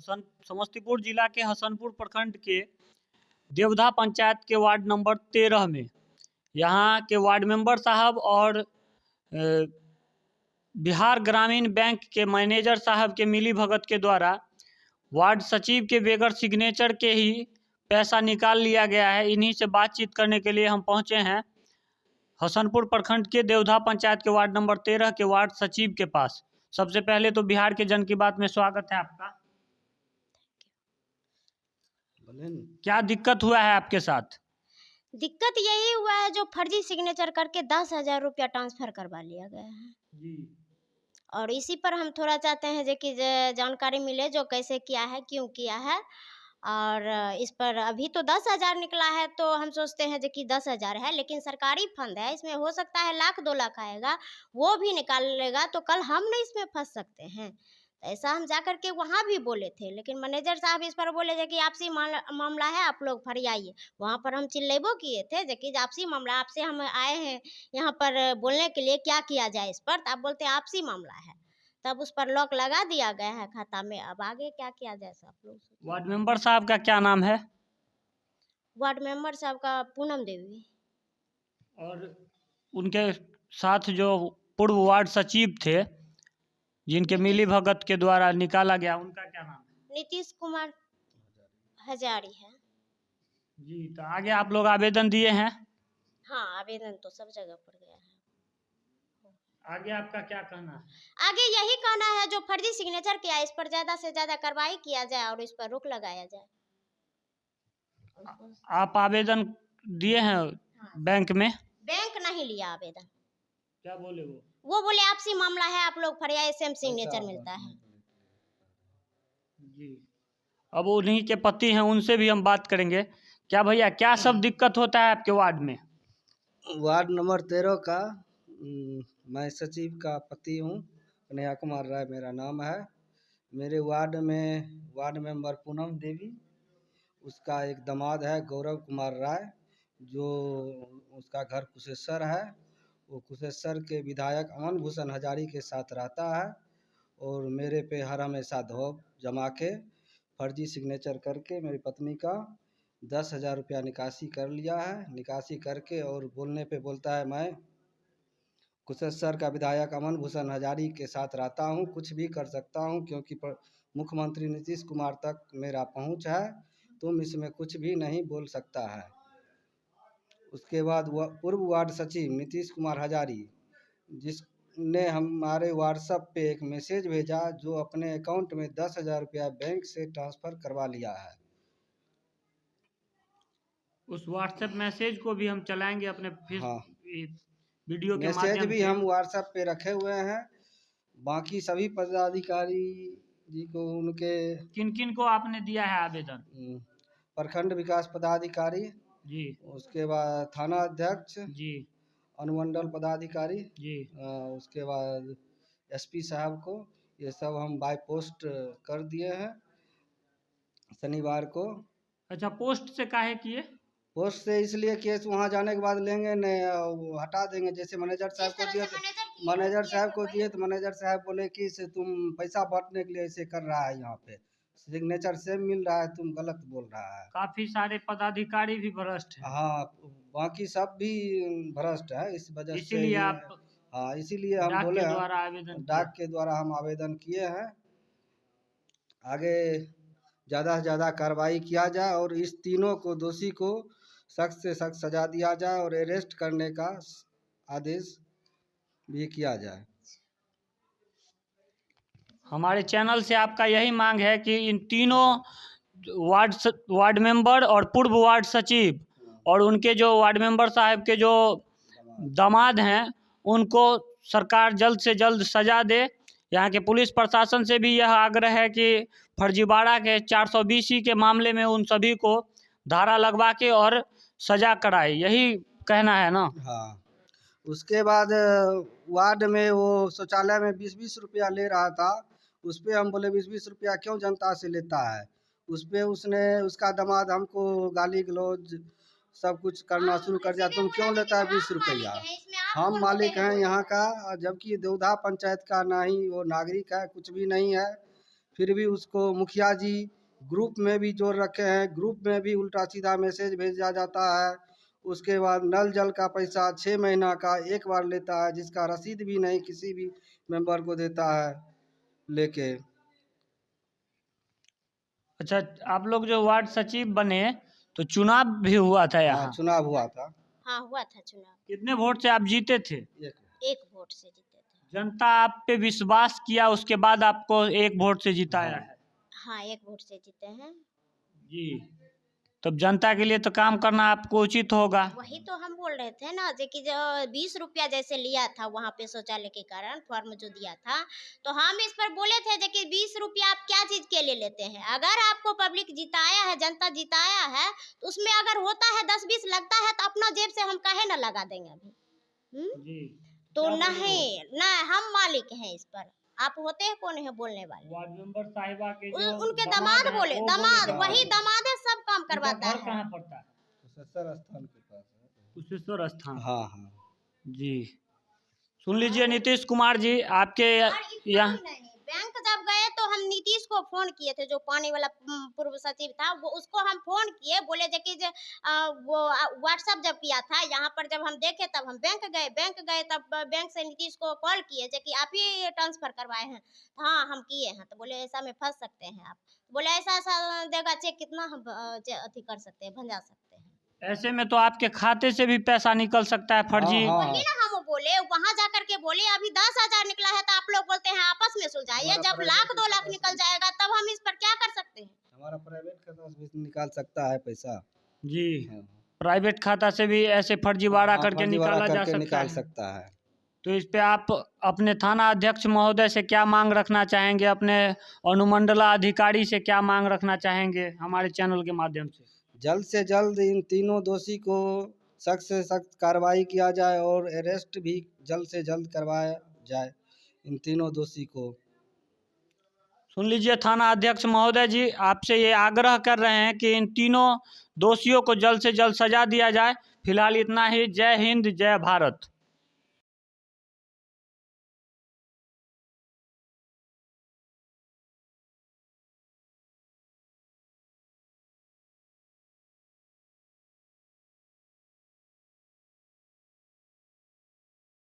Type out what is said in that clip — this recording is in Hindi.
समस्तीपुर जिला के हसनपुर प्रखंड के देवधा पंचायत के वार्ड नंबर 13 में यहाँ के वार्ड मेंबर साहब और बिहार ग्रामीण बैंक के मैनेजर साहब के मिली भगत के द्वारा वार्ड सचिव के बगैर सिग्नेचर के ही पैसा निकाल लिया गया है। इन्हीं से बातचीत करने के लिए हम पहुंचे हैं हसनपुर प्रखंड के देवधा पंचायत के वार्ड नंबर 13 के वार्ड सचिव के पास। सबसे पहले तो बिहार के जन की बात में स्वागत है आपका। क्या दिक्कत हुआ है आपके साथ? दिक्कत यही हुआ है जो फर्जी सिग्नेचर करके 10,000 रुपया ट्रांसफर करवा लिया गया है जी। और इसी पर हम थोड़ा चाहते हैं कि जानकारी मिले जो कैसे किया है, क्यों किया है। और इस पर अभी तो 10,000 निकला है तो हम सोचते हैं कि 10,000 है, लेकिन सरकारी फंड है, इसमें हो सकता है 1,00,000 2,00,000 आएगा, वो भी निकाल लेगा तो कल हम नहीं इसमें फंस सकते हैं। ऐसा हम जाकर के वहाँ भी बोले थे, लेकिन मैनेजर साहब इस पर बोले कि आपसी मामला है, आप लोग फरियाइए। वहाँ पर हम चिल्लेबो किए थे कि आपसी मामला, आपसे हम आए हैं यहाँ पर बोलने के लिए, क्या किया जाए इस पर। तो आप बोलते हैं आपसी मामला है, तब उस पर लॉक लगा दिया गया है खाता में। अब आगे क्या किया जाए सब लोग। वार्ड मेंबर साहब का क्या नाम है? वार्ड मेंबर साहब का पूनम देवी। और उनके साथ जो पूर्व वार्ड सचिव थे जिनके मिली भगत के द्वारा निकाला गया, उनका क्या नाम है? नीतीश कुमार हजारी है जी। तो आगे आप लोग आवेदन दिए हैं? हाँ, आवेदन तो सब जगह पर गया है। आगे आपका क्या कहना है? आगे यही कहना है जो फर्जी सिग्नेचर किया इस पर ज्यादा से ज्यादा कार्रवाई किया जाए और इस पर रोक लगाया जाए। आप आवेदन दिए हैं? हाँ। बैंक में? बैंक नहीं लिया आवेदन। क्या बोले वो बोले आपसी मामला है, आप लोग फरियाई, सेम सिग्नेचर मिलता है जी। अब उन्हीं के पति हैं, उनसे भी हम बात करेंगे। क्या भैया, क्या सब दिक्कत होता है आपके वार्ड में? वार्ड नंबर 13 का मैं सचिव का पति हूँ। कन्हैया कुमार राय मेरा नाम है। मेरे वार्ड में वार्ड मेंबर पूनम देवी, उसका एक दामाद है गौरव कुमार राय, जो उसका घर कुशेश्वर है। वो कुशेश्वर के विधायक अमन भूषण हजारी के साथ रहता है और मेरे पे हर हमेशा दबाव जमा के फर्जी सिग्नेचर करके मेरी पत्नी का 10,000 रुपया निकासी कर लिया है। निकासी करके और बोलने पे बोलता है मैं कुशेश्वर का विधायक अमन भूषण हजारी के साथ रहता हूँ, कुछ भी कर सकता हूँ क्योंकि मुख्यमंत्री नीतीश कुमार तक मेरा पहुँच है, तुम इसमें कुछ भी नहीं बोल सकता है। उसके बाद पूर्व वार्ड सचिव नीतीश कुमार हजारी, जिसने हमारे व्हाट्सएप पे एक मैसेज भेजा जो अपने अकाउंट में 10,000 रुपया बैंक से ट्रांसफ़र करवा लिया है। उस व्हाट्सएप मैसेज को भी हम चलाएंगे अपने वीडियो के मैसेज माध्यम भी से। हम व्हाट्सएप पे रखे हुए हैं। बाकी सभी पदाधिकारी जी को, उनके किन किन को आपने दिया है आवेदन? प्रखंड विकास पदाधिकारी जी, उसके बाद थाना अध्यक्ष जी, अनुमंडल पदाधिकारी जी, उसके बाद एसपी साहब को, ये सब हम बाय पोस्ट कर दिए हैं शनिवार को। अच्छा, पोस्ट से काहे किए? पोस्ट से इसलिए केस वहाँ जाने के बाद लेंगे नहीं, हटा देंगे। जैसे मैनेजर साहब को दिए तो मैनेजर साहब बोले कि से तुम पैसा बांटने के लिए ऐसे कर रहा है, यहाँ पे सिग्नेचर सेम मिल रहा है, तुम गलत बोल रहा है। काफी सारे पदाधिकारी भी भ्रष्ट हैं। हाँ, बाकी सब भी भ्रष्ट है, इस वजह से इसीलिए आप हाँ, इसीलिए हम डाक बोले के द्वारा आवेदन डाक के द्वारा हम आवेदन किए हैं। आगे ज़्यादा से ज़्यादा कार्रवाई किया जाए और इस तीनों को, दोषी को सख्त से सख्त सजा दिया जाए और अरेस्ट करने का आदेश भी किया जाए। हमारे चैनल से आपका यही मांग है कि इन तीनों वार्ड मेंबर और पूर्व वार्ड सचिव और उनके जो वार्ड मेंबर साहब के जो दामाद हैं, उनको सरकार जल्द से जल्द सजा दे। यहाँ के पुलिस प्रशासन से भी यह आग्रह है कि फर्जीवाड़ा के 420 के मामले में उन सभी को धारा लगवा के और सजा कराए, यही कहना है ना? हाँ, उसके बाद वार्ड में वो शौचालय में 20-20 रुपया ले रहा था। उस पर हम बोले 20-20 रुपया क्यों जनता से लेता है। उस पर उसने, उसका दामाद हमको गाली गलौज सब कुछ करना शुरू कर दिया, तुम क्यों लेता है 20 रुपया। हम मालिक हैं यहाँ का, जबकि देवधा पंचायत का ना ही वो नागरिक है, कुछ भी नहीं है, फिर भी उसको मुखिया जी ग्रुप में भी जोड़ रखे हैं, ग्रुप में भी उल्टा सीधा मैसेज भेजा जाता है। उसके बाद नल जल का पैसा 6 महीना का एक बार लेता है, जिसका रसीद भी नहीं किसी भी मेंबर को देता है लेके। अच्छा, आप लोग जो वार्ड सचिव बने तो चुनाव भी हुआ था हाँ, यहाँ, चुनाव हुआ था। हाँ हुआ था चुनाव, कितने वोट से आप जीते थे? एक वोट से जीते थे। जनता आप पे विश्वास किया, उसके बाद आपको एक वोट से जिताया है। हाँ, एक वोट से जीते हैं। जी, तब जनता के लिए तो काम करना आपको उचित होगा। वही तो हम बोल रहे थे ना, जो कि जो 20 रुपया जैसे लिया था वहाँ पे शौचालय के कारण फॉर्म जो दिया था, तो हम इस पर बोले थे जो कि 20 रुपया आप क्या चीज के लिए लेते हैं? अगर आपको पब्लिक जिताया है, जनता जिताया है, तो उसमें अगर होता है 10-20 लगता है तो अपना जेब से हम काहे ना लगा देंगे अभी? जी, तो क्या नहीं ना, हम मालिक हैं इस पर, आप होते हैं कौन है बोलने वाले? वार्ड मेंबर साहिबा के जो उनके दामाद हैं, बोले, वो दामाद, बोले वही थे। दामाद है, सब काम उनका करवाता घर है। कहाँ पड़ता है? कुशेश्वर स्थान के पास है। कुशेश्वर स्थान। हाँ हाँ। जी, सुन लीजिए नीतीश कुमार जी, आपके और इतना यहाँ ही नहीं, बैंक जब गए तो हम नीतीश को फोन किए थे, जो पानी वाला पूर्व सचिव था, वो उसको हम फोन किए, बोले कि वो व्हाट्सएप जब किया था यहाँ पर, जब हम देखे तब हम बैंक गए तब बैंक से नीतीश को कॉल किए कि आप ही ट्रांसफर करवाए हैं? हाँ हम किए हैं। तो बोले ऐसा में फंस सकते हैं आप। बोले ऐसा ऐसा देगा चेक, कितना हम अथी कर सकते हैं, भंजा सकते हैं। ऐसे में तो आपके खाते से भी पैसा निकल सकता है फर्जी। हाँ, वही ना हम बोले, वहां जाकर के बोले अभी 10,000 निकला है तो आप लोग बोलते हैं आपस में सुलझाइए, जब 1,00,000-2,00,000 निकल जाएगा तब हम इस पर क्या कर सकते हैं? हमारा प्राइवेट खाता से भी निकाल सकता है पैसा। जी, हाँ। प्राइवेट खाता से भी ऐसे फर्जीवाड़ा हाँ, करके फर्जीवाड़ा निकाला जा करके सकता निकाल है। सकता है। तो इस पे आप अपने थाना अध्यक्ष महोदय से क्या मांग रखना चाहेंगे, अपने अनुमंडलाधिकारी से क्या मांग रखना चाहेंगे हमारे चैनल के माध्यम से? जल्द से जल्द इन तीनों दोषी को सख्त से सख्त कार्रवाई किया जाए और अरेस्ट भी जल्द से जल्द करवाया जाए इन तीनों दोषी को। सुन लीजिए थाना अध्यक्ष महोदय जी, आपसे ये आग्रह कर रहे हैं कि इन तीनों दोषियों को जल्द से जल्द सजा दिया जाए। फिलहाल इतना ही। जय हिंद, जय भारत।